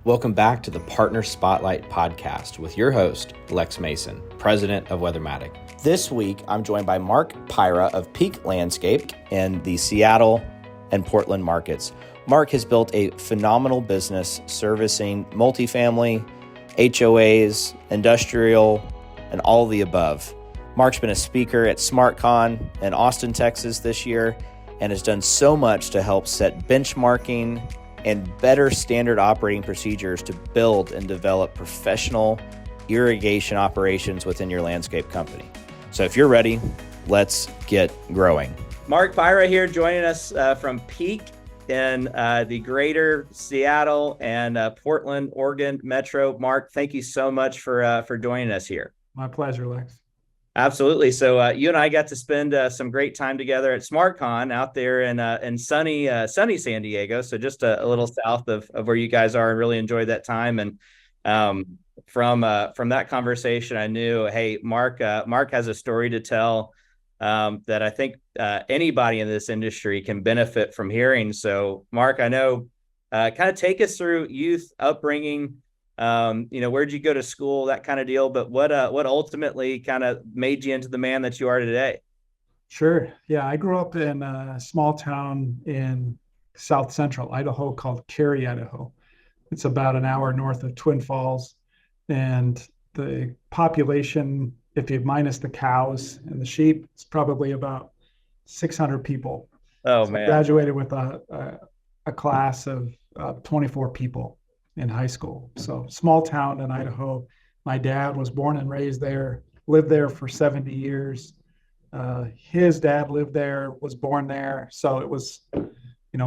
Welcome back to the Partner Spotlight podcast with your host, Lex Mason, president of Weathermatic. This week, I'm joined by Mark Pyrah of Peak Landscape in the Seattle and Portland markets. Mark has built a phenomenal business servicing multifamily, HOAs, industrial, and all the above. Mark's been a speaker at SmartCon in Austin, Texas this year, and has done so much to help set benchmarking and better standard operating procedures to build and develop professional irrigation operations within your landscape company. So if you're ready, let's get growing. Mark Pyrah here joining us from Peak in the greater Seattle and Portland, Oregon metro. Mark, thank you so much for joining us here. My pleasure, Lex. Absolutely. So you and I got to spend some great time together at SmartCon out there in sunny San Diego. So just a little south of where you guys are, and really enjoyed that time. And from that conversation, I knew, hey, Mark has a story to tell that I think anybody in this industry can benefit from hearing. So Mark, I know, kind of take us through youth upbringing. Where'd you go to school, that kind of deal, but what ultimately kind of made you into the man that you are today? Sure. Yeah. I grew up in a small town in South Central Idaho called Cary, Idaho. It's about an hour north of Twin Falls. And the population, if you minus the cows and the sheep, it's probably about 600 people. Oh, so man. I graduated with a class of 24 people in high school. So small town in Idaho. My dad was born and raised there, lived there for 70 years. His dad lived there, was born there. So it was,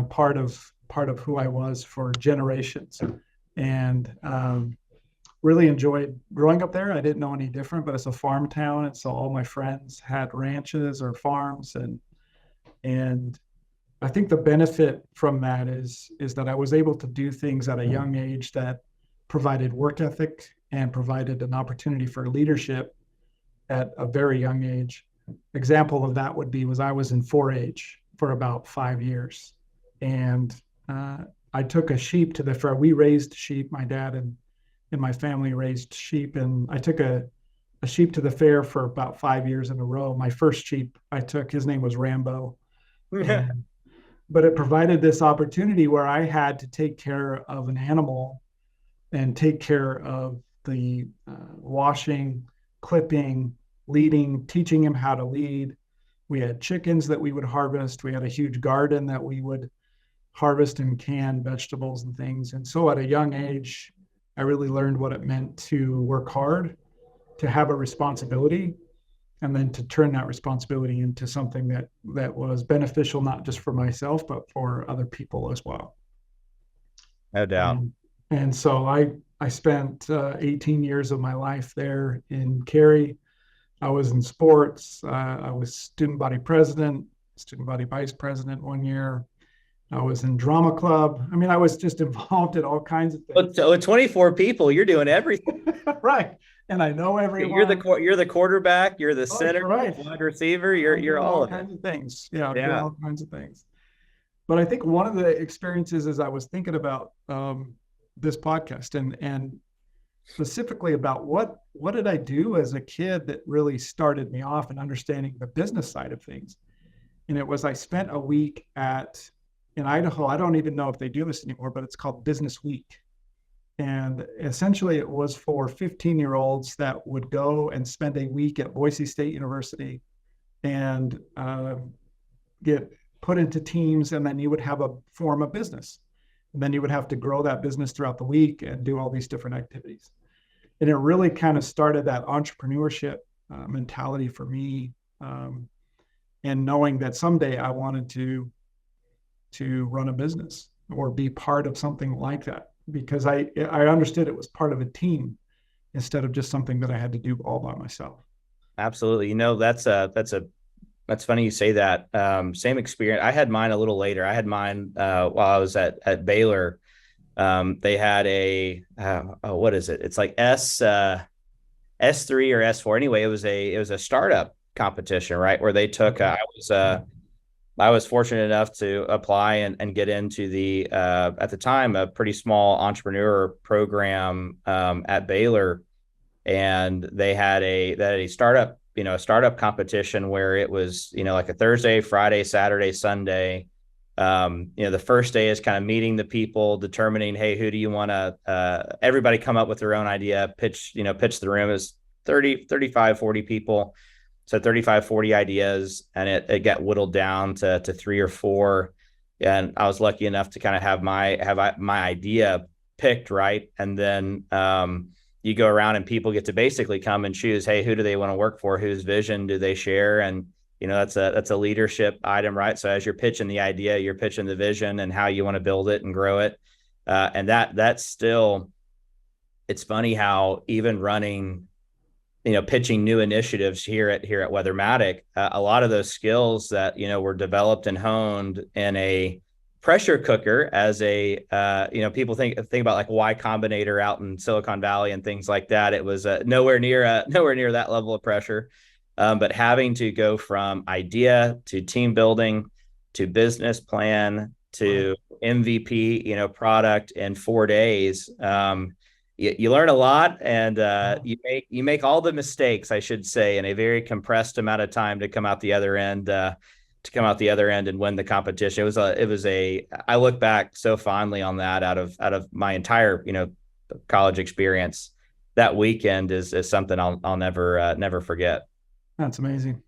part of who I was for generations. And really enjoyed growing up there. I didn't know any different, but it's a farm town. And so all my friends had ranches or farms, and I think the benefit from that is that I was able to do things at a young age that provided work ethic and provided an opportunity for leadership at a very young age. Example of that was I was in 4-H for about 5 years. And I took a sheep to the fair. We raised sheep. My dad and my family raised sheep. And I took a sheep to the fair for about 5 years in a row. My first sheep I took, his name was Rambo. But it provided this opportunity where I had to take care of an animal and take care of the washing, clipping, leading, teaching him how to lead. We had chickens that we would harvest. We had a huge garden that we would harvest and can vegetables and things. And so at a young age, I really learned what it meant to work hard, to have a responsibility, and then to turn that responsibility into something that was beneficial, not just for myself, but for other people as well. No doubt. And so I spent 18 years of my life there in Cary. I was in sports. I was student body president, student body vice president 1 year. I was in drama club. I mean, I was just involved in all kinds of things. So with 24 people, you're doing everything. Right. And I know everyone. You're the quarterback. You're the center, right. Wide receiver. You're all of kinds it. Of things. Yeah, all kinds of things. But I think one of the experiences is I was thinking about this podcast and specifically about what did I do as a kid that really started me off in understanding the business side of things. And it was I spent a week in Idaho. I don't even know if they do this anymore, but it's called Business Week. And essentially it was for 15-year-olds that would go and spend a week at Boise State University and get put into teams, and then you would have a form of business. And then you would have to grow that business throughout the week and do all these different activities. And it really kind of started that entrepreneurship mentality for me, and knowing that someday I wanted to run a business or be part of something like that, because I understood it was part of a team instead of just something that I had to do all by myself. Absolutely. That's funny you say that. Same experience. I had mine a little later. I had mine while I was at Baylor. They had what is it? It's like S3 or S4. Anyway, it was a startup competition, right? Where they took, I was fortunate enough to apply and get into the at the time a pretty small entrepreneur program at Baylor, and they had a startup a startup competition where it was like a Thursday, Friday, Saturday, Sunday. The first day is kind of meeting the people, determining, hey, who do you want to everybody come up with their own idea, pitch the room. Is 30, 35, 40 people. So 35, 40 ideas, and it got whittled down to 3 or 4. And I was lucky enough to kind of have my idea picked, right. And then you go around and people get to basically come and choose, hey, who do they want to work for? Whose vision do they share? And that's a leadership item, right? So as you're pitching the idea, you're pitching the vision and how you want to build it and grow it. And that's still, it's funny how even running, pitching new initiatives here at Weathermatic, a lot of those skills that, were developed and honed in a pressure cooker as a, people think about like Y Combinator out in Silicon Valley and things like that. It was nowhere near that level of pressure. But having to go from idea to team building to business plan to MVP, product in 4 days, you learn a lot, and you make all the mistakes, I should say, in a very compressed amount of time to come out the other end. And win the competition. I look back so fondly on that out of my entire college experience. That weekend is something I'll never forget. That's amazing.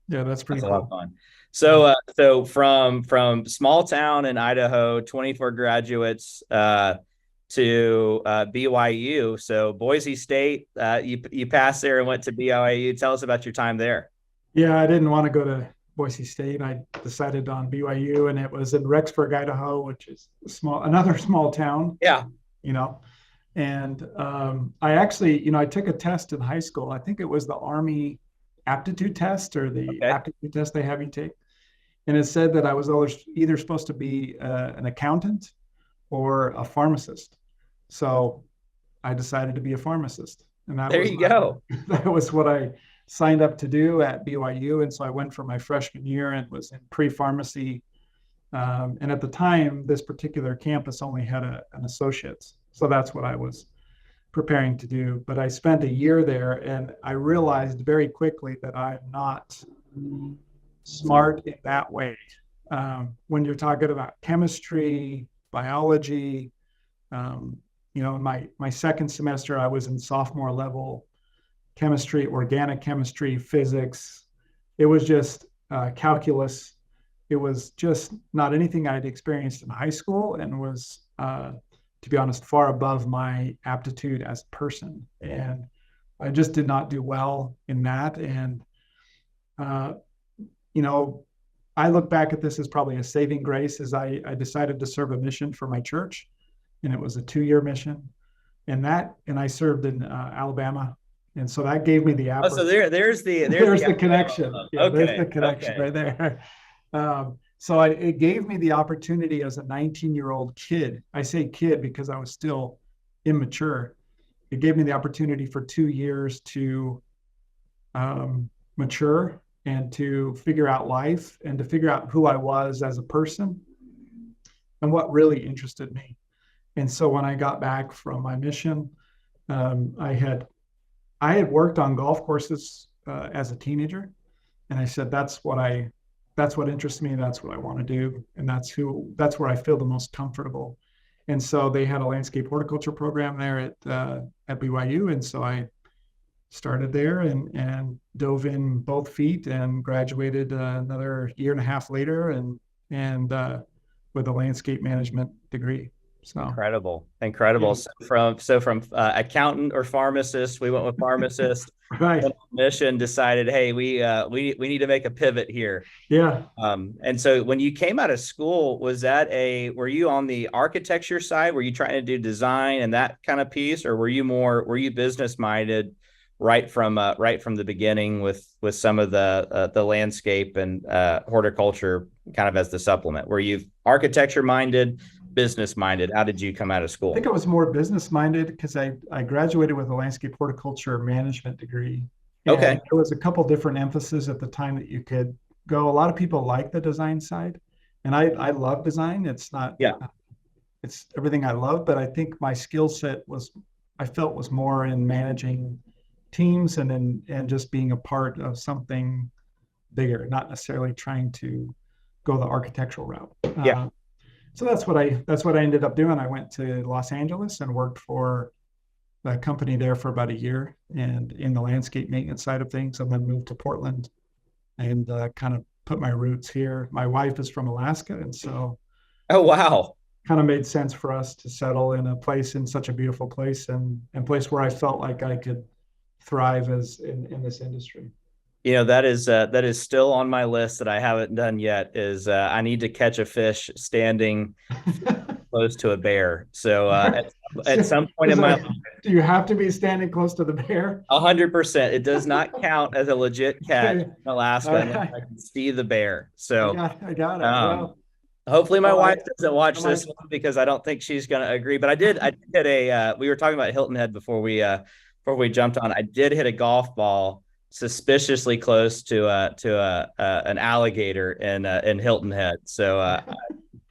Yeah, that's pretty cool. A lot of fun. So from small town in Idaho, 24 graduates to BYU. So Boise State, you passed there and went to BYU. Tell us about your time there. Yeah, I didn't want to go to Boise State. I decided on BYU, and it was in Rexburg, Idaho, which is another small town. Yeah. And I actually, I took a test in high school. I think it was the Army aptitude test or the aptitude test they have you take. And it said that I was either supposed to be an accountant or a pharmacist. So I decided to be a pharmacist. And there you go. That was what I signed up to do at BYU. And so I went for my freshman year and was in pre-pharmacy. And at the time, this particular campus only had an associate's. So that's what I was preparing to do. But I spent a year there, and I realized very quickly that I'm not smart in that way. When you're talking about chemistry, biology, my second semester, I was in sophomore level chemistry, organic chemistry, physics. It was just calculus. It was just not anything I'd experienced in high school, and was, to be honest, far above my aptitude as a person. And I just did not do well in that. And, I look back at this as probably a saving grace, as I decided to serve a mission for my church, and it was a 2-year mission. And I served in Alabama. And so that gave me the opportunity. So there's the connection. Yeah, okay. There's the connection right there. So it gave me the opportunity as a 19-year-old kid. I say kid because I was still immature. It gave me the opportunity for 2 years to mature and to figure out life and to figure out who I was as a person and what really interested me. And so when I got back from my mission, I had worked on golf courses as a teenager, and I said that's what interests me. That's what I want to do, and that's where I feel the most comfortable. And so they had a landscape horticulture program there at BYU, and so I started there and dove in both feet and graduated another year and a half later, and with a landscape management degree. So incredible. Yeah. So from accountant or pharmacist, we went with pharmacist. Right. Mission decided, hey, we need to make a pivot here. Yeah. And so when you came out of school, were you on the architecture side? Were you trying to do design and that kind of piece, or were you business minded right from the beginning with some of the landscape and horticulture kind of as the supplement? Were you architecture minded, business minded? How did you come out of school? I think I was more business minded because I graduated with a landscape horticulture management degree. Okay. There was a couple different emphases at the time that you could go. A lot of people like the design side, and I love design. It's not, Yeah. it's everything I love, but I think my skill set I felt was more in managing teams and just being a part of something bigger, not necessarily trying to go the architectural route. Yeah. So that's what I ended up doing. I went to Los Angeles and worked for a company there for about a year and in the landscape maintenance side of things, and then moved to Portland and kind of put my roots here. My wife is from Alaska, and so Oh, wow. kind of made sense for us to settle in a place, in such a beautiful place, and place where I felt like I could thrive as in this industry. That is still on my list that I haven't done yet. Is I need to catch a fish standing close to a bear. So at some point in my life, do you have to be standing close to the bear? 100%. It does not count as a legit catch in Alaska unless I can see the bear. So I got it. Well, hopefully my wife doesn't watch this one because I don't think she's going to agree. But I did hit we were talking about Hilton Head before we jumped on. I did hit a golf ball suspiciously close to an alligator in Hilton Head. So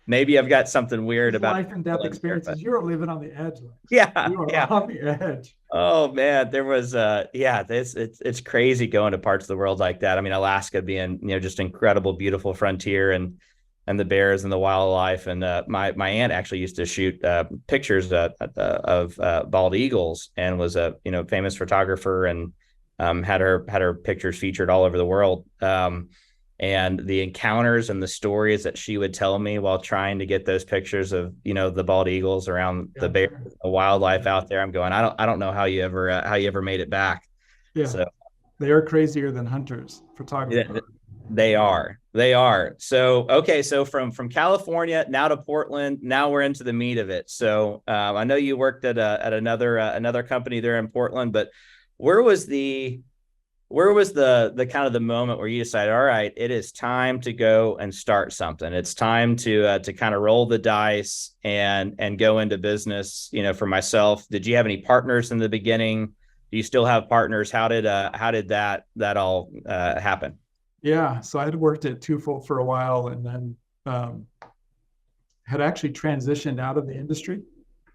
maybe I've got something weird about life and death experiences. You were living on the edge. Yeah, you were on the edge. Oh man, there was it's crazy going to parts of the world like that. I mean, Alaska being just incredible, beautiful frontier and the bears and the wildlife. And my aunt actually used to shoot pictures of bald eagles and was a famous photographer and had her pictures featured all over the world. And the encounters and the stories that she would tell me while trying to get those pictures of the bald eagles around the bears, the wildlife out there, I'm going, I don't know how you ever made it back. Yeah, so they are crazier than hunters, photographers. Yeah, they are. So okay, so from California now to Portland, now we're into the meat of it. So I know you worked at another company there in Portland, but where was the kind of the moment where you decided, all right, it is time to go and start something. It's time to kind of roll the dice and go into business. For myself, did you have any partners in the beginning? Do you still have partners? How did that all happen? Yeah, so I had worked at Twofold for a while, and then had actually transitioned out of the industry,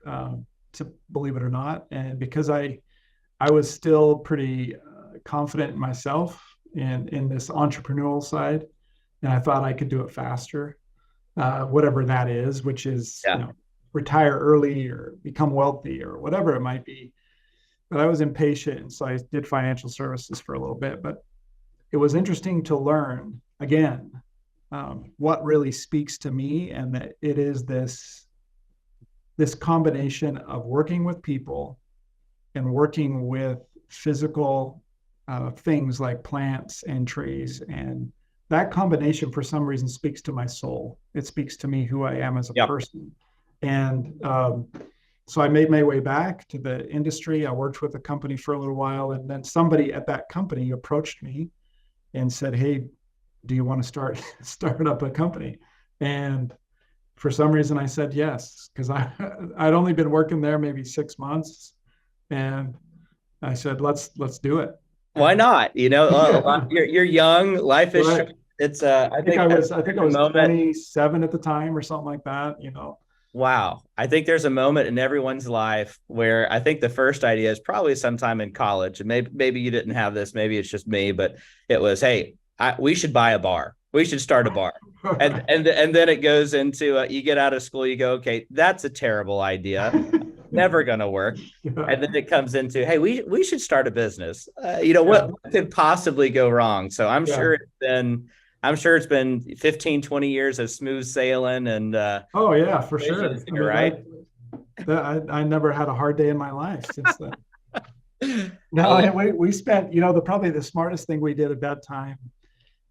to believe it or not, and because I was still pretty confident in myself in this entrepreneurial side, and I thought I could do it faster, whatever that is, which is retire early or become wealthy or whatever it might be. But I was impatient, and so I did financial services for a little bit. But it was interesting to learn again what really speaks to me, and that it is this combination of working with people and working with physical things like plants and trees, and that combination for some reason speaks to my soul. It speaks to me, who I am as a person. And so I made my way back to the industry. I worked with a company for a little while, and then somebody at that company approached me and said, hey, do you want to start up a company? And for some reason I said yes, because I'd only been working there maybe 6 months, and I said, let's do it. Why not? You're young. Life is right. short. It's I think I was 27 at the time or something like that. Wow. I think there's a moment in everyone's life where I think the first idea is probably sometime in college, and maybe you didn't have this. Maybe it's just me, but it was, hey, we should buy a bar. We should start a bar. and then it goes into you get out of school, you go, okay, that's a terrible idea. Never going to work. And then it comes into, hey, we should start a business. What could possibly go wrong? So I'm sure it's been 15, 20 years of smooth sailing and oh yeah, for sure. Right. I never had a hard day in my life since then. No, we spent, probably the smartest thing we did at that time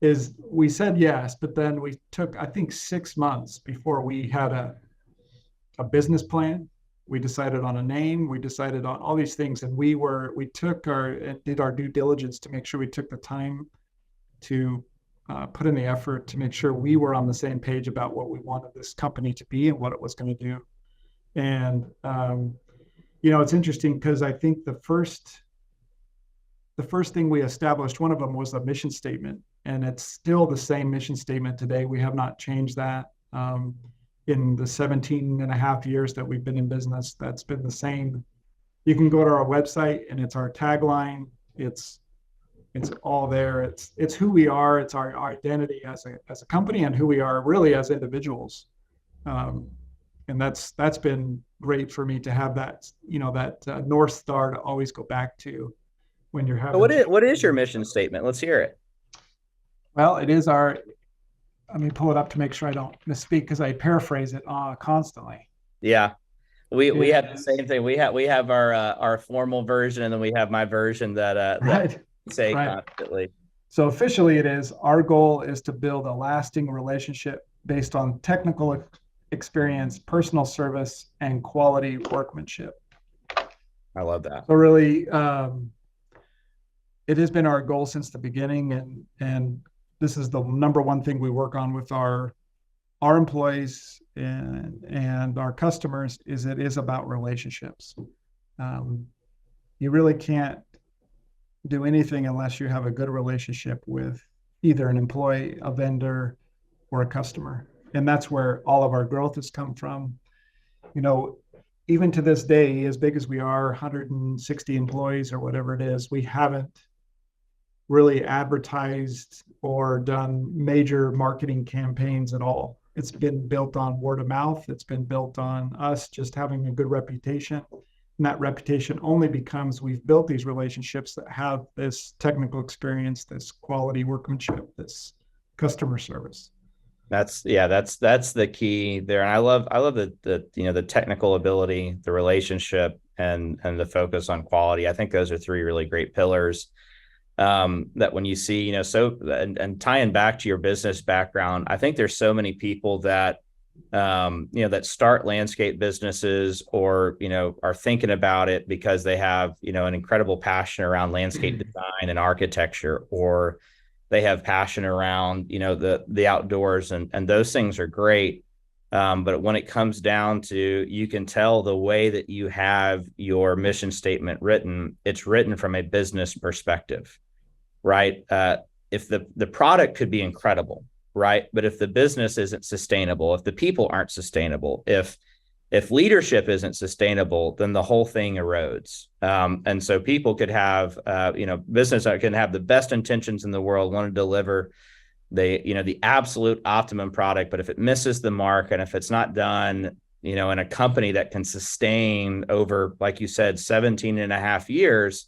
is we said yes, but then we took, I think, 6 months before we had a business plan. We decided on a name, we decided on all these things, and we did our due diligence to make sure we took the time to put in the effort to make sure we were on the same page about what we wanted this company to be and what it was going to do. And it's interesting because I think the first thing we established, one of them was a mission statement, and it's still the same mission statement today. We have not changed that. In the 17 and a half years that we've been in business, that's been the same. You can go to our website and it's our tagline. It's all there. It's who we are. It's our identity as a company and who we are really as individuals. And that's been great for me to have that, that North Star to always go back to when you're having. What is your mission statement? Let's hear it. Well, it is let me pull it up to make sure I don't misspeak because I paraphrase it constantly. Yeah. We have the same thing. We have our formal version, and then we have my version that say constantly. So officially it is, our goal is to build a lasting relationship based on technical experience, personal service, and quality workmanship. I love that. So really, it has been our goal since the beginning, and this is the number one thing we work on with our employees and our customers. It is about relationships. You really can't do anything unless you have a good relationship with either an employee, a vendor, or a customer. And that's where all of our growth has come from. Even to this day, as big as we are, 160 employees or whatever it is, we haven't really advertised or done major marketing campaigns at all. It's been built on word of mouth. It's been built on us just having a good reputation. And that reputation only becomes we've built these relationships that have this technical experience, this quality workmanship, this customer service. That's the key there. And I love the technical ability, the relationship, and the focus on quality. I think those are three really great pillars that when you see, and tying back to your business background, I think there's so many people that that start landscape businesses or, are thinking about it because they have, an incredible passion around landscape design and architecture, or they have passion around, the outdoors, and those things are great. But when it comes down to, you can tell the way that you have your mission statement written, it's written from a business perspective, right? If the product could be incredible, right? But if the business isn't sustainable, if the people aren't sustainable, if leadership isn't sustainable, then the whole thing erodes. And so people could have, business can have the best intentions in the world, want to deliver the absolute optimum product, but if it misses the mark and if it's not done, in a company that can sustain over, like you said, 17 and a half years,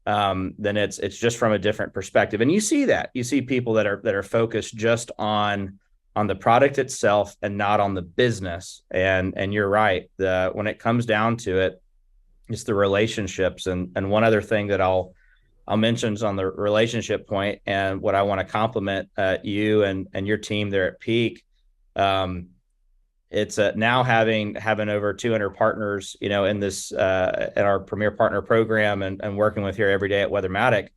then it's just from a different perspective. And you see people that are focused just on the product itself and not on the business. And you're right. When it comes down to it, it's the relationships. And one other thing that I'll mention is on the relationship point, and what I want to compliment you and your team there at Peak. It's now having over 200 partners, in this at our Premier Partner Program, and working with here every day at Weathermatic.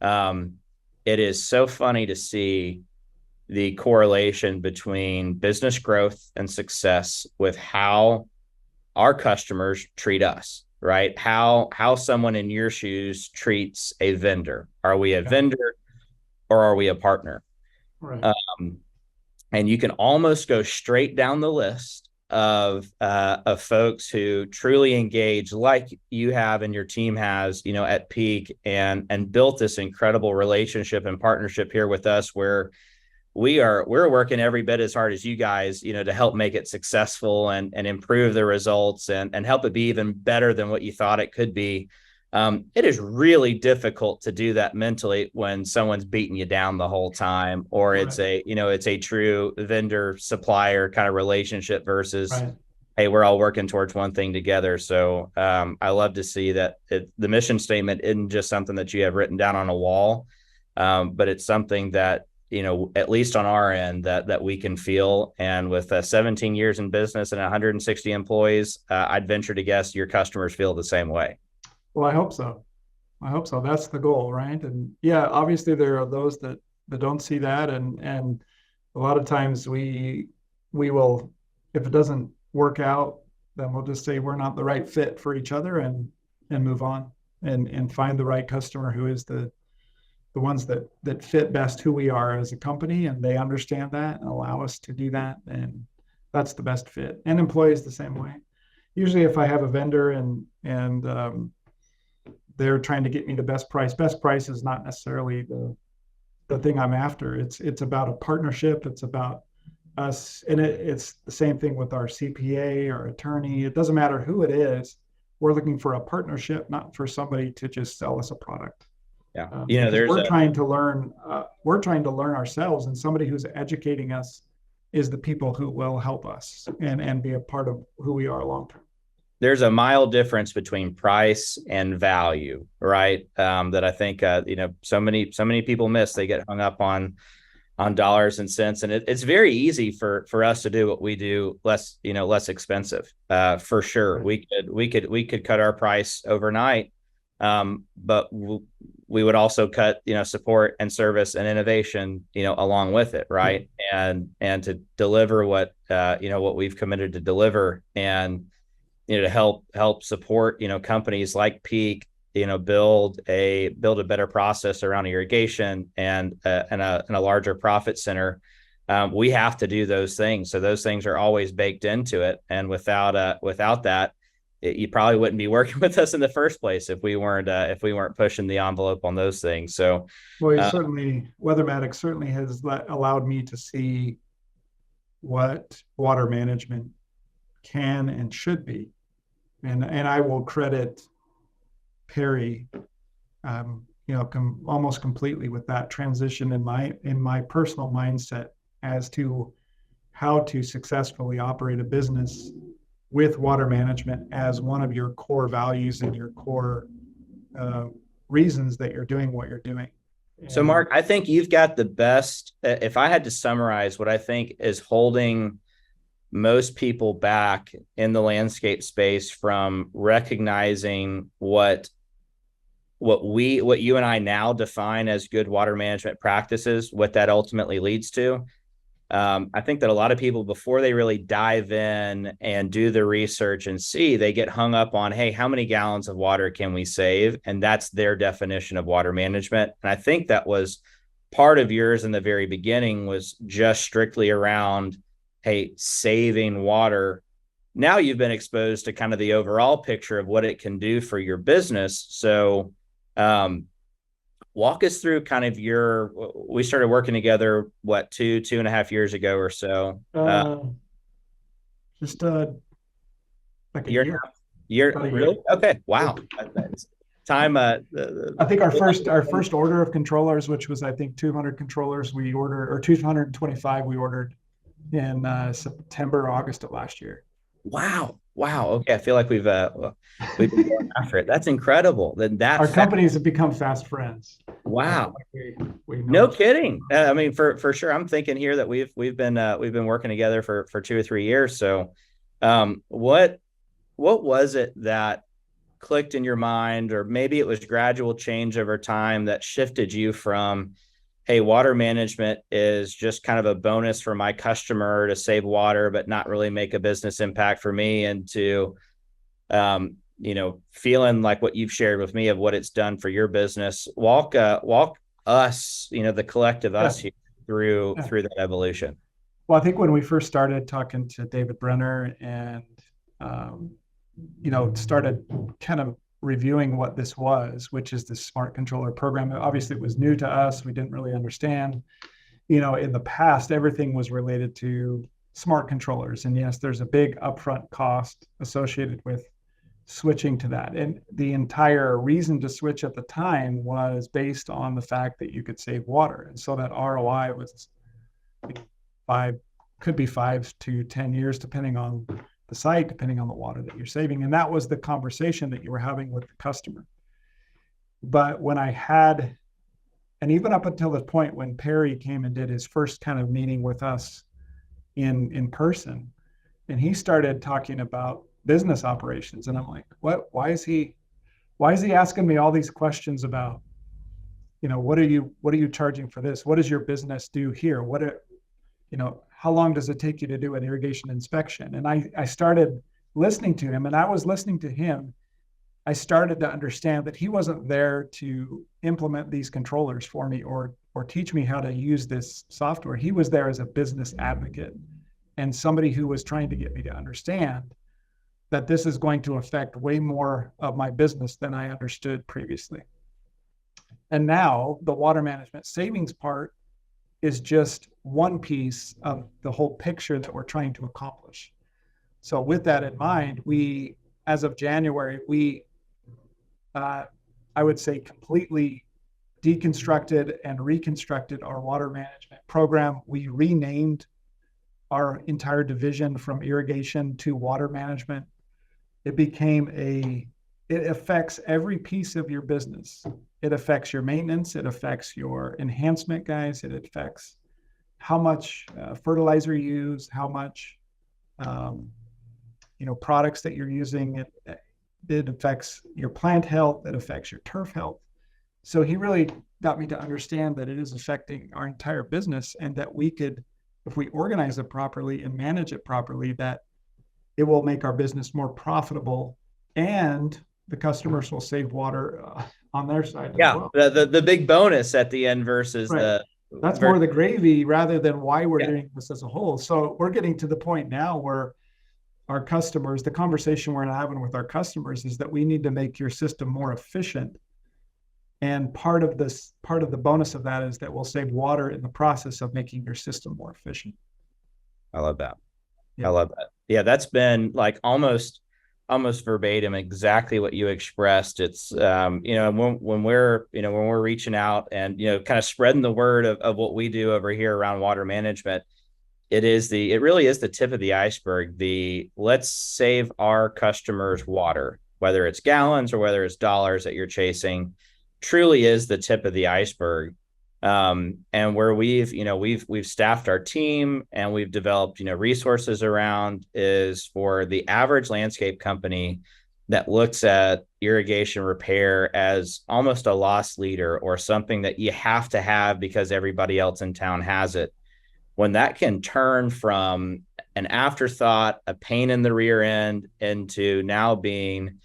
It is so funny to see the correlation between business growth and success with how our customers treat us, right? How someone in your shoes treats a vendor. Are we a vendor or are we a partner? Right. And you can almost go straight down the list of folks who truly engage, like you have and your team has, at Peak, and built this incredible relationship and partnership here with us, where we're working every bit as hard as you guys, to help make it successful and improve the results and help it be even better than what you thought it could be. It is really difficult to do that mentally when someone's beating you down the whole time, or it's a true vendor supplier kind of relationship versus, hey, we're all working towards one thing together. So I love to see that the mission statement isn't just something that you have written down on a wall, but it's something that, at least on our end, that we can feel. And with 17 years in business and 160 employees, I'd venture to guess your customers feel the same way. Well, I hope so. That's the goal, right? And yeah, obviously there are those that don't see that, and a lot of times we will, if it doesn't work out, then we'll just say we're not the right fit for each other and move on and find the right customer who is the the ones that fit best who we are as a company, and they understand that and allow us to do that, and that's the best fit. And employees the same way. Usually, if I have a vendor and they're trying to get me the best price, best price is not necessarily the thing I'm after. It's about a partnership. It's about us, and it's the same thing with our CPA or attorney. It doesn't matter who it is. We're looking for a partnership, not for somebody to just sell us a product. Yeah, we're trying to learn. We're trying to learn ourselves, and somebody who's educating us is the people who will help us and be a part of who we are long term. There's a mild difference between price and value, right? That I think so many people miss. They get hung up on dollars and cents, and it's very easy for us to do what we do less expensive, for sure. Right. We could cut our price overnight, but we would also cut support and service and innovation along with it, right? And to deliver what we've committed to deliver, and to help support companies like Peak build a better process around irrigation and a larger profit center. We have to do those things, so those things are always baked into it, and without that, you probably wouldn't be working with us in the first place if we weren't pushing the envelope on those things. So, Weathermatic certainly has allowed me to see what water management can and should be, and I will credit Perry, almost completely with that transition in my personal mindset as to how to successfully operate a business with water management as one of your core values and your core reasons that you're doing what you're doing. So, Mark, I think you've got the best. If I had to summarize what I think is holding most people back in the landscape space from recognizing what you and I now define as good water management practices, what that ultimately leads to. I think that a lot of people, before they really dive in and do the research and see, they get hung up on, hey, how many gallons of water can we save? And that's their definition of water management. And I think that was part of yours in the very beginning, was just strictly around, hey, saving water. Now you've been exposed to kind of the overall picture of what it can do for your business. So walk us through kind of we started working together, what, 2.5 years ago or so? Just like a year. Really? Okay. Wow. Time. I think our first order of controllers, which was, I think, 200 controllers we ordered, or 225 we ordered in September, August of last year. Wow. Okay. I feel like we've been going after it. That's incredible. Our companies have become fast friends. Wow. We no kidding. I mean, for sure. I'm thinking here that we've been working together for 2 or 3 years. So, what was it that clicked in your mind, or maybe it was gradual change over time that shifted you from, hey, water management is just kind of a bonus for my customer to save water, but not really make a business impact for me, into, feeling like what you've shared with me of what it's done for your business. Walk us, the collective us here through that evolution. Well, I think when we first started talking to David Brenner and, started kind of reviewing what this was, which is the smart controller program. Obviously, it was new to us. We didn't really understand. In the past, everything was related to smart controllers. And yes, there's a big upfront cost associated with switching to that. And the entire reason to switch at the time was based on the fact that you could save water. And so that ROI was could be 5 to 10 years, depending on the site, depending on the water that you're saving. And that was the conversation that you were having with the customer. But when and even up until the point when Perry came and did his first kind of meeting with us in person, and he started talking about business operations, and I'm like, what? Why is he asking me all these questions about, what are you charging for this? What does your business do here? How long does it take you to do an irrigation inspection? And I started listening to him, and I was listening to him I started to understand that he wasn't there to implement these controllers for me or teach me how to use this software. He was there as a business advocate and somebody who was trying to get me to understand that this is going to affect way more of my business than I understood previously. And now the water management savings part is just one piece of the whole picture that we're trying to accomplish. So with that in mind, we, as of January, I would say completely deconstructed and reconstructed our water management program. We renamed our entire division from irrigation to water management. It affects every piece of your business. It affects your maintenance. It affects your enhancement guys. It affects how much fertilizer you use, how much, products that you're using. It affects your plant health. It affects your turf health. So he really got me to understand that it is affecting our entire business, and that we could, if we organize it properly and manage it properly, that it will make our business more profitable, and the customers will save water on their side as well. The big bonus at the end versus right. That's more the gravy rather than why we're doing this as a whole. So we're getting to the point now where our customers, the conversation we're having with our customers is that we need to make your system more efficient. And part of the bonus of that is that we'll save water in the process of making your system more efficient. I love that. Yeah. I love that. Yeah, that's been like almost verbatim exactly what you expressed. It's when we're reaching out and kind of spreading the word of what we do over here around water management, it really is the tip of the iceberg. Let's save our customers water, whether it's gallons or whether it's dollars that you're chasing, truly is the tip of the iceberg. And where we've staffed our team and we've developed, resources around is for the average landscape company that looks at irrigation repair as almost a loss leader or something that you have to have because everybody else in town has it. When that can turn from an afterthought, a pain in the rear end, into now being,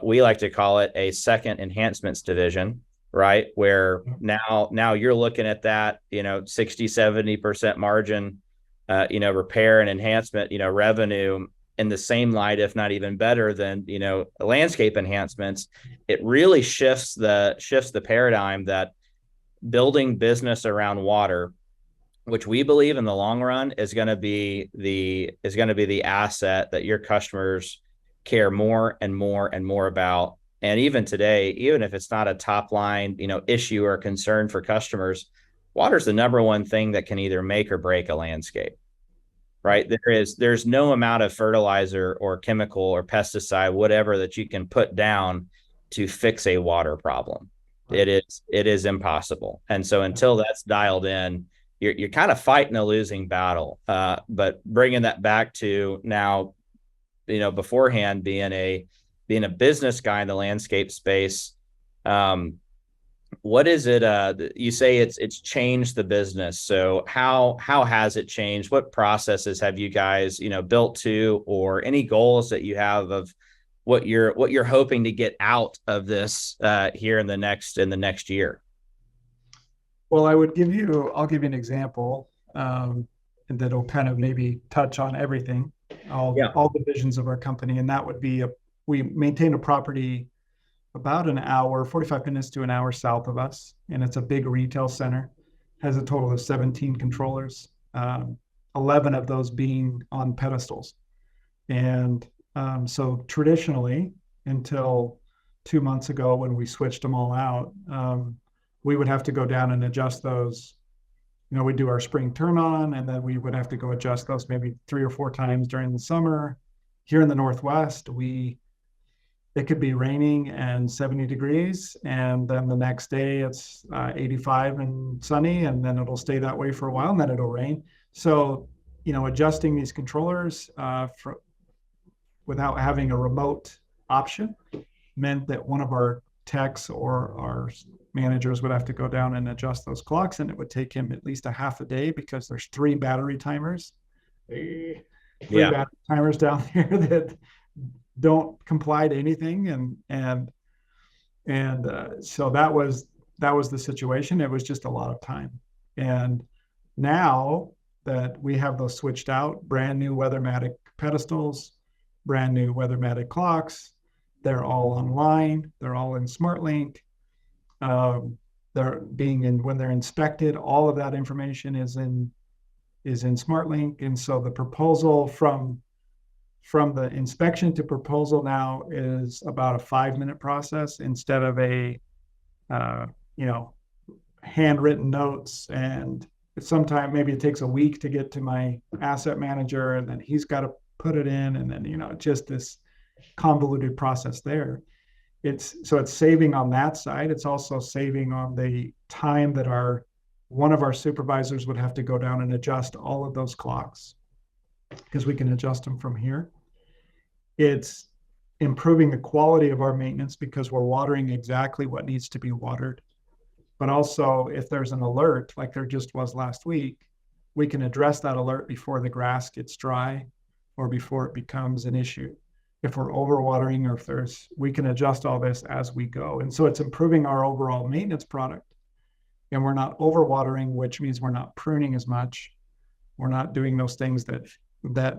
we like to call it a second enhancements division, right? Where now you're looking at that, 60-70% margin, repair and enhancement, revenue in the same light, if not even better than, landscape enhancements. It really shifts the paradigm that building business around water, which we believe in the long run is going to be the asset that your customers care more and more and more about. And even today, even if it's not a top line, issue or concern for customers, water is the number one thing that can either make or break a landscape, right? There's no amount of fertilizer or chemical or pesticide, whatever, that you can put down to fix a water problem. Right. It is impossible. And so until that's dialed in, you're kind of fighting a losing battle. But bringing that back to now, beforehand being a business guy in the landscape space, what is it? You say it's changed the business. So how has it changed? What processes have you guys built to, or any goals that you have of what you're hoping to get out of this here in the next year? Well, I'll give you an example, and that'll kind of maybe touch on everything, all divisions of our company, and that would be we maintain a property about 45 minutes to an hour south of us, and it's a big retail center. Has a total of 17 controllers, 11 of those being on pedestals. And so traditionally, until 2 months ago when we switched them all out, we would have to go down and adjust those. We do our spring turn on, and then we would have to go adjust those maybe 3 or 4 times during the summer. Here in the Northwest, it could be raining and 70 degrees, and then the next day it's 85 and sunny, and then it'll stay that way for a while, and then it'll rain. So, adjusting these controllers without having a remote option meant that one of our techs or our managers would have to go down and adjust those clocks, and it would take him at least a half a day because there's 3 battery timers. Battery timers down there don't comply to anything. So that was the situation. It was just a lot of time. And now that we have those switched out, brand new Weathermatic pedestals, brand new Weathermatic clocks, they're all online. They're all in SmartLink. They're being in when they're inspected. All of that information is in SmartLink, and so the proposal from the inspection to proposal now is about a 5-minute process instead of a handwritten notes, and sometimes maybe it takes a week to get to my asset manager, and then he's got to put it in, and then just this convoluted process there. It's saving on that side. It's also saving on the time that one of our supervisors would have to go down and adjust all of those clocks, because we can adjust them from here. It's improving the quality of our maintenance because we're watering exactly what needs to be watered. But also, if there's an alert, like there just was last week, we can address that alert before the grass gets dry or before it becomes an issue. If we're overwatering, or we can adjust all this as we go. And so it's improving our overall maintenance product. And we're not overwatering, which means we're not pruning as much. We're not doing those things that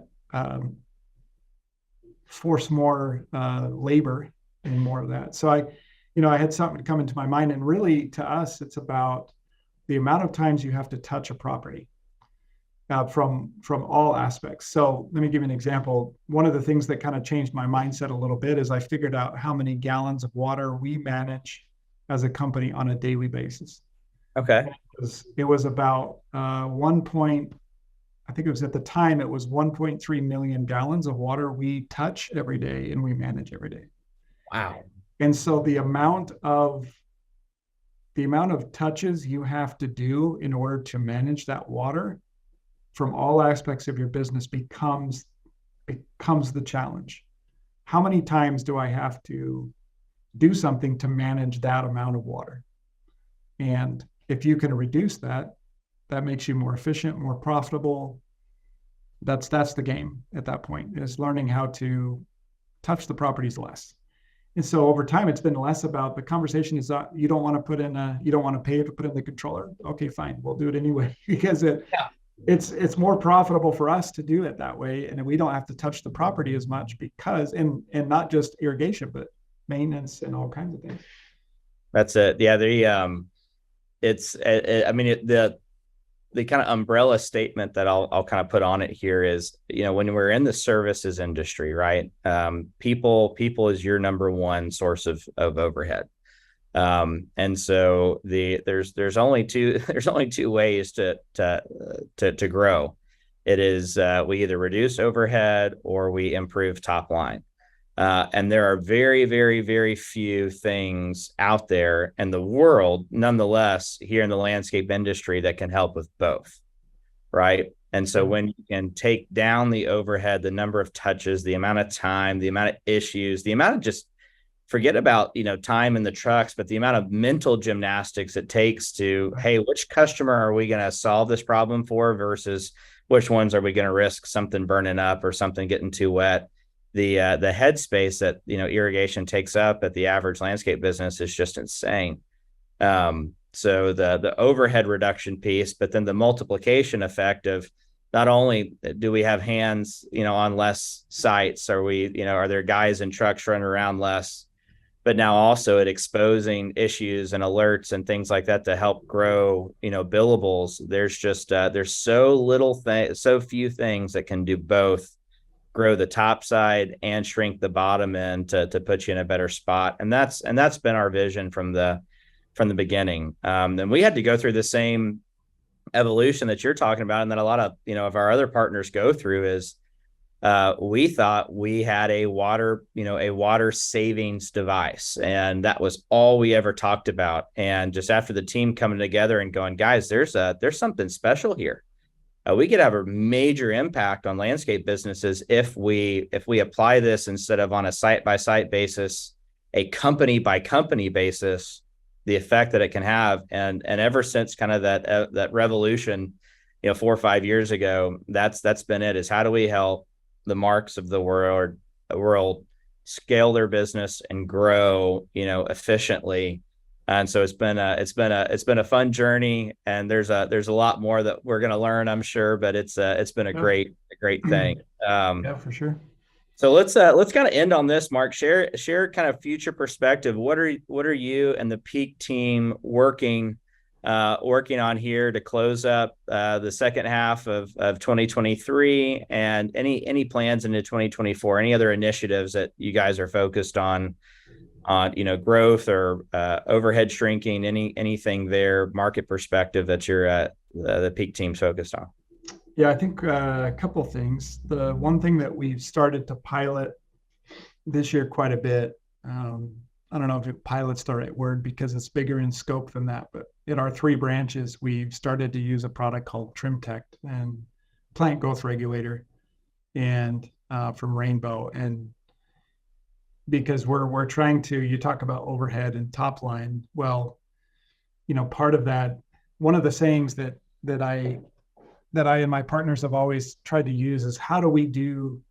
force more labor and more of that. So I had something come into my mind, and really to us, it's about the amount of times you have to touch a property from all aspects. So let me give you an example. One of the things that kind of changed my mindset a little bit is I figured out how many gallons of water we manage as a company on a daily basis. Okay. It was about I think it was at the time, it was 1.3 million gallons of water we touch every day and we manage every day. Wow. And so the amount of touches you have to do in order to manage that water from all aspects of your business becomes the challenge. How many times do I have to do something to manage that amount of water? And if you can reduce that, that makes you more efficient, more profitable. That's the game at that point, is learning how to touch the properties less. And so over time, it's been less about the conversation is you don't want to pay to put in the controller. Okay, fine, we'll do it anyway because it's more profitable for us to do it that way, and we don't have to touch the property as much because and not just irrigation, but maintenance and all kinds of things. That's it. Yeah, the kind of umbrella statement that I'll kind of put on it here is, when we're in the services industry, right? People is your number one source of overhead. And so there's only two ways to grow. It is, we either reduce overhead or we improve top line. And there are very, very, very few things out there in the world, nonetheless, here in the landscape industry that can help with both, right? And so when you can take down the overhead, the number of touches, the amount of time, the amount of issues, the amount of just forget about, time in the trucks, but the amount of mental gymnastics it takes to, hey, which customer are we going to solve this problem for versus which ones are we going to risk something burning up or something getting too wet? The headspace that irrigation takes up at the average landscape business is just insane. So the overhead reduction piece, but then the multiplication effect of not only do we have hands on less sites, are there guys in trucks running around less, but now also it exposing issues and alerts and things like that to help grow billables. There's just there's so few things that can do both, grow the top side and shrink the bottom end to put you in a better spot. And that's been our vision from the beginning. And we had to go through the same evolution that you're talking about. And that a lot of, of our other partners go through is we thought we had a water savings device. And that was all we ever talked about. And just after the team coming together and going, guys, there's something special here. We could have a major impact on landscape businesses if we apply this instead of on a site-by-site basis, a company-by-company basis, the effect that it can have. And ever since kind of that revolution, 4 or 5 years ago, that's been it, is how do we help the Marks of the world scale their business and grow, efficiently. And so it's been a fun journey, and there's a lot more that we're going to learn, I'm sure, but it's been a Yeah. great thing. Yeah, for sure. So let's kind of end on this, Mark. Share kind of future perspective. What are you and the Peak team working on here to close up the second half of 2023, and any plans into 2024? Any other initiatives that you guys are focused on growth or overhead shrinking? Anything there, market perspective that the Peak team's focused on? Yeah, I think a couple of things. The one thing that we've started to pilot this year quite a bit, I don't know if pilot's the right word because it's bigger in scope than that, but in our 3 branches, we've started to use a product called TrimTech and plant growth regulator, and from Rainbow. And because we're trying to, you talk about overhead and top line. Well, part of that, one of the sayings that I and my partners have always tried to use is what do we do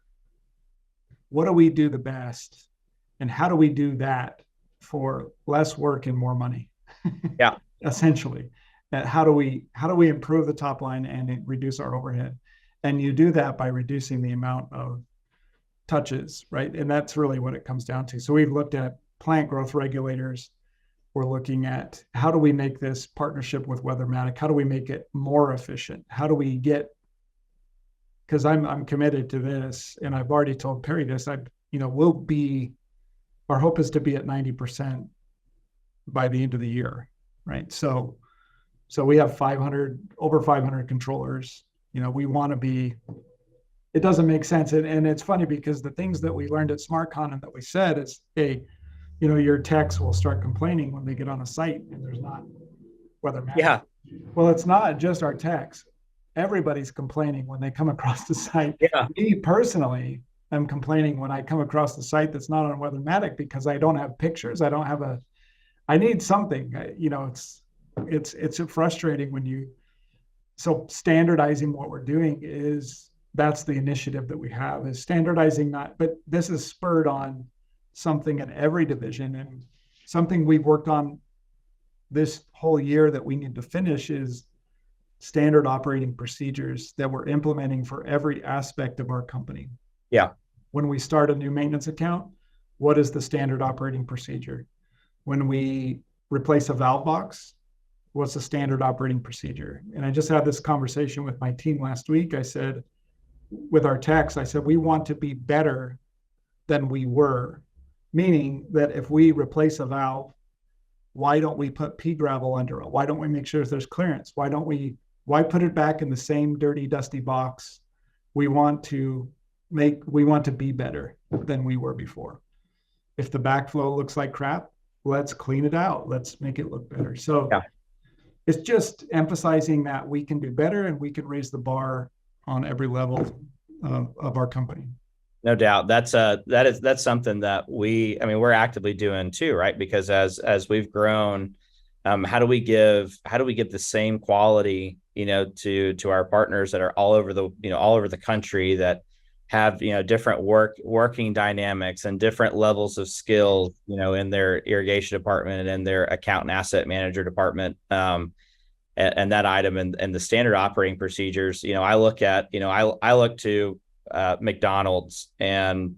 the best, and how do we do that for less work and more money? Yeah. Essentially, how do we improve the top line and reduce our overhead? And you do that by reducing the amount of touches, right? And that's really what it comes down to. So we've looked at plant growth regulators. We're looking at how do we make this partnership with Weathermatic? How do we make it more efficient? How do we get, because I'm committed to this, and I've already told Perry this, our hope is to be at 90% by the end of the year, right? So we have over 500 controllers. We want to be, it doesn't make sense. And it's funny because the things that we learned at SmartCon and that we said is, hey, your techs will start complaining when they get on a site and there's not Weathermatic. Yeah. Well, it's not just our techs. Everybody's complaining when they come across the site. Yeah. Me personally, I'm complaining when I come across the site that's not on Weathermatic because I don't have pictures. I need something. It's frustrating so standardizing what we're doing that's the initiative that we have, is standardizing but this is spurred on something in every division, and something we've worked on this whole year that we need to finish is standard operating procedures that we're implementing for every aspect of our company. Yeah. When we start a new maintenance account, what is the standard operating procedure? When we replace a valve box, what's the standard operating procedure? And I just had this conversation with my team last week. I said, with our techs, I said, we want to be better than we were, meaning that if we replace a valve, why don't we put pea gravel under it? Why don't we make sure there's clearance? Why put it back in the same dirty, dusty box? We want to be better than we were before. If the backflow looks like crap, let's clean it out. Let's make it look better. So yeah. It's just emphasizing that we can do better and we can raise the bar on every level of our company. No doubt. That's something that we're actively doing too, right? Because as we've grown, how do we give the same quality, to our partners that are all over the country, that have, different working dynamics and different levels of skills, in their irrigation department and in their account and asset manager department. And that item and the standard operating procedures, I look to McDonald's, and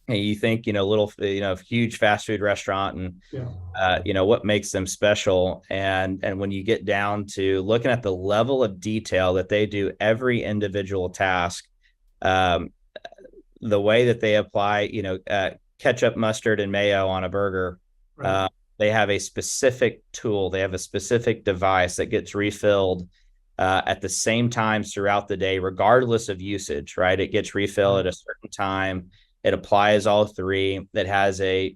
you think, huge fast food restaurant, and what makes them special. And when you get down to looking at the level of detail that they do every individual task, the way that they apply, ketchup, mustard, and mayo on a burger, right. They have a specific tool. They have a specific device that gets refilled at the same times throughout the day, regardless of usage, right? It gets refilled at a certain time. It applies all 3. That has a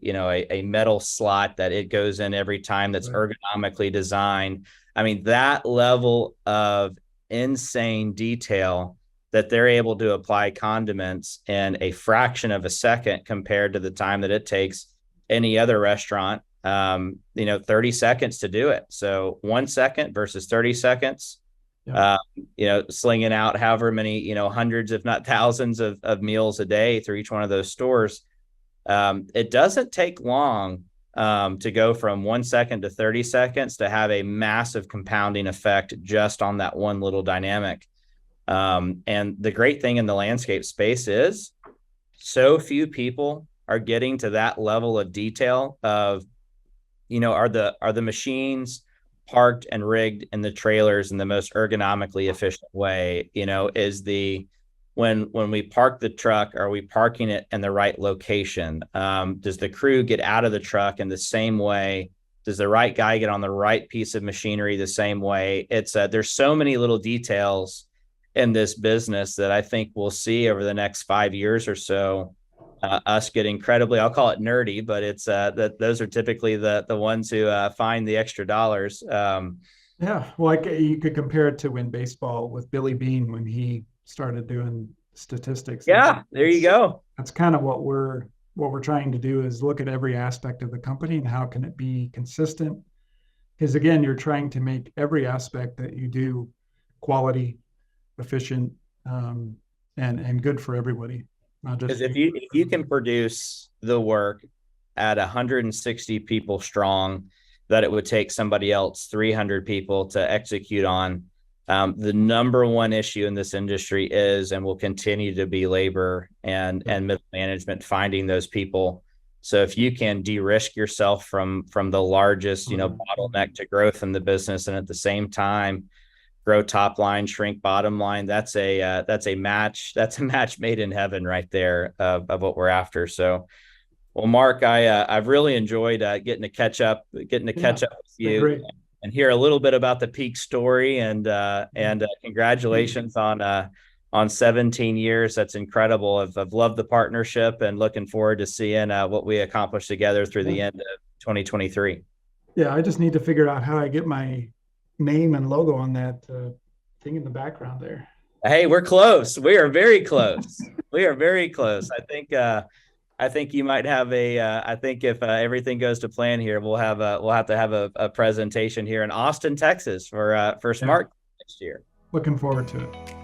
metal slot that it goes in every time, that's ergonomically designed. I mean, that level of insane detail that they're able to apply condiments in a fraction of a second compared to the time that it takes any other restaurant, 30 seconds to do it. So 1 second versus 30 seconds, slinging out however many, hundreds, if not thousands of meals a day through each one of those stores. It doesn't take long to go from 1 second to 30 seconds to have a massive compounding effect just on that one little dynamic. And the great thing in the landscape space is so few people are getting to that level of detail of, are the machines parked and rigged in the trailers in the most ergonomically efficient way? Is the when we park the truck, are we parking it in the right location? Does the crew get out of the truck in the same way? Does the right guy get on the right piece of machinery the same way? There's so many little details in this business that I think we'll see over the next 5 years or so. Us get incredibly, I'll call it nerdy, but it's that those are typically the ones who find the extra dollars. Yeah, well, you could compare it to when baseball with Billy Beane when he started doing statistics. Yeah, there you go. That's kind of what we're trying to do, is look at every aspect of the company and how can it be consistent. Because again, you're trying to make every aspect that you do quality, efficient, and good for everybody. Because if you can produce the work at 160 people strong that it would take somebody else 300 people to execute on, the number one issue in this industry is and will continue to be labor and middle management, finding those people. So if you can de-risk yourself from the largest bottleneck to growth in the business, and at the same time grow top line, shrink bottom line, that's a match made in heaven right there of what we're after. So, well, Mark, I've really enjoyed getting to catch up with you and hear a little bit about the Peak story, and congratulations on 17 years. That's incredible. I've loved the partnership and looking forward to seeing what we accomplish together through the end of 2023. Yeah, I just need to figure out how I get my name and logo on that thing in the background there. Hey, we're close. We are very close. We are very close. I think you might have I think if everything goes to plan here, we'll have to have a presentation here in Austin, Texas for Smart next year. Looking forward to it.